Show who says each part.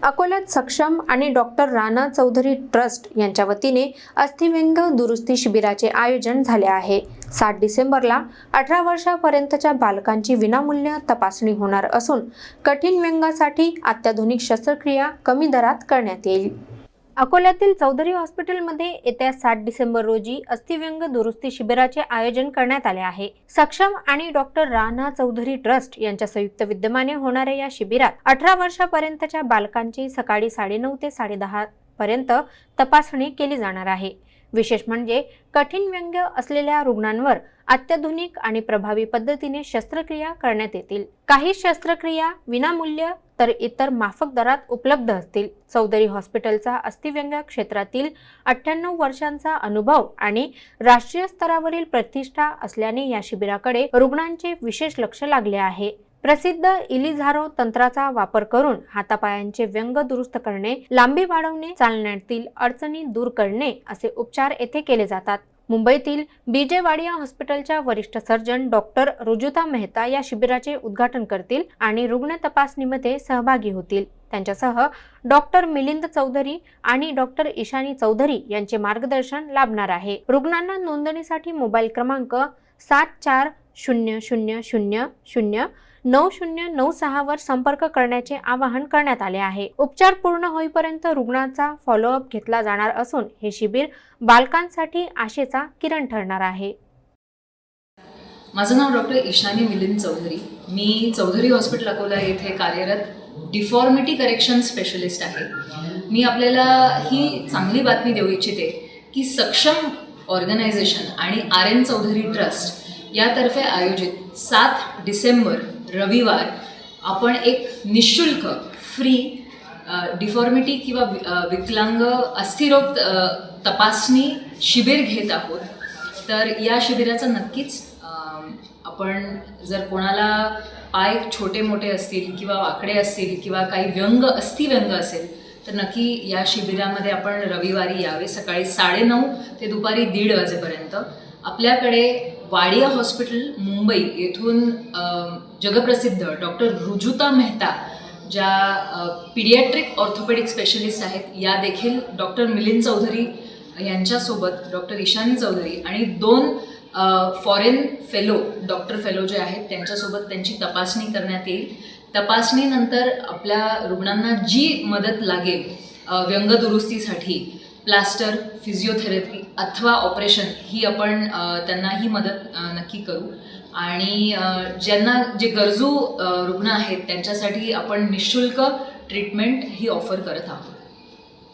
Speaker 1: अकोल्यात सक्षम आणि डॉक्टर राणा चौधरी ट्रस्ट यांच्या वतीने अस्थिव्यंग दुरुस्ती शिबिराचे आयोजन झाले आहे। 7 डिसेंबरला 18 वर्षापर्यंतच्या बालकांची विनामूल्य तपासणी होणार असून कठीण व्यंगासाठी अत्याधुनिक शस्त्रक्रिया कमी दरात करण्यात येईल। अकोल्यातील चौधरी हॉस्पिटलमध्ये येत्या 7 डिसेंबर रोजी अस्थिव्यंग दुरुस्ती शिबिराचे आयोजन करण्यात आले आहे। सक्षम आणि डॉक्टर राणा चौधरी ट्रस्ट यांच्या संयुक्त विद्यमाने होणाऱ्या या शिबिरात 18 वर्षापर्यंतच्या बालकांची सकाळी 9:30 ते 10:30 पर्यंत तपासणी केली जाणार आहे। विशेष म्हणजे कठीण व्यंग असलेल्या रुग्णांवर अत्याधुनिक आणि प्रभावी पद्धतीने शस्त्रक्रिया करण्यात येतील। काही शस्त्रक्रिया विनामूल्य तर इतर माफक दरात उपलब्ध असतील। चौधरी हॉस्पिटलचा अस्थिव्यंग क्षेत्रातील 98 वर्षांचा अनुभव आणि राष्ट्रीय स्तरावरील प्रतिष्ठा असल्याने या शिबिराकडे रुग्णांचे विशेष लक्ष लागले आहे। प्रसिद्ध इलिझारो तंत्राचा वापर करून हातापायांचे व्यंग दुरुस्त करणे, लांबी वाढवणे, चालण्यातील अडचणी दूर करणे असे उपचार येथे केले जातात। मुंबईतील बीजे वाडिया हॉस्पिटलच्या वरिष्ठ सर्जन डॉक्टर रुजुता मेहता या शिबिराचे उद्घाटन करतील आणि रुग्ण तपासणीमध्ये सहभागी होतील। त्यांच्यासह डॉक्टर मिलिंद चौधरी आणि डॉक्टर ईशानी चौधरी यांचे मार्गदर्शन लाभणार आहे। रुग्णांना नोंदणीसाठी मोबाईल क्रमांक 7400009096 वर संपर्क करण्याचे आवाहन करण्यात आले आहे। उपचार पूर्ण होईपर्यंत रुग्णाचा फॉलोअप घेतला जाणार असून हे शिबिर बालकांसाठी आशेचा किरण ठरणार आहे।
Speaker 2: माझं नाव डॉक्टर ईशानी मिलिंद चौधरी। मी चौधरी हॉस्पिटल अकोला येथे कार्यरत डिफॉर्मिटी करेक्शन स्पेशलिस्ट आहे। मी आपल्याला ही चांगली बातमी देऊ इच्छिते की सक्षम ऑर्गनायझेशन आणि RN चौधरी ट्रस्ट यातर्फे आयोजित 7 डिसेंबर रविवार आपण एक निःशुल्क फ्री डिफॉर्मिटी किंवा विकलांग अस्थिरोग तपासणी शिबिर घेत आहोत। तर या शिबिराचा नक्कीच आपण जर कोणाला पाय छोटे मोठे असतील किंवा वाकडे असतील किंवा काही अस्थिव्यंग असेल तर नक्की या शिबिरामध्ये आपण रविवारी यावे। सकाळी 9:30 ते दुपारी 1:30 वाजेपर्यंत आपल्याकडे वाडिया हॉस्पिटल मुंबई येथून जगप्रसिद्ध डॉक्टर रुजुता मेहता ज्या पीडियाट्रिक ऑर्थोपेडिक स्पेशलिस्ट आहेत, या देखील डॉक्टर मिलिंद चौधरी यांच्यासोबत डॉक्टर ईशानी चौधरी आणि 2 फॉरेन डॉक्टर फेलो जे आहेत त्यांच्यासोबत त्यांची तपासणी करण्यात येईल। तपासणीनंतर आपल्या रुग्णांना जी मदत लागेल व्यंग दुरुस्तीसाठी, प्लास्टर, फिजिओथेरपी अथवा ऑपरेशन, ही आपण त्यांना ही मदत नक्की करू। आणि जे गरजू रुग्ण आहेत त्यांच्यासाठी आपण निःशुल्क ट्रीटमेंट ही ऑफर करत आहोत।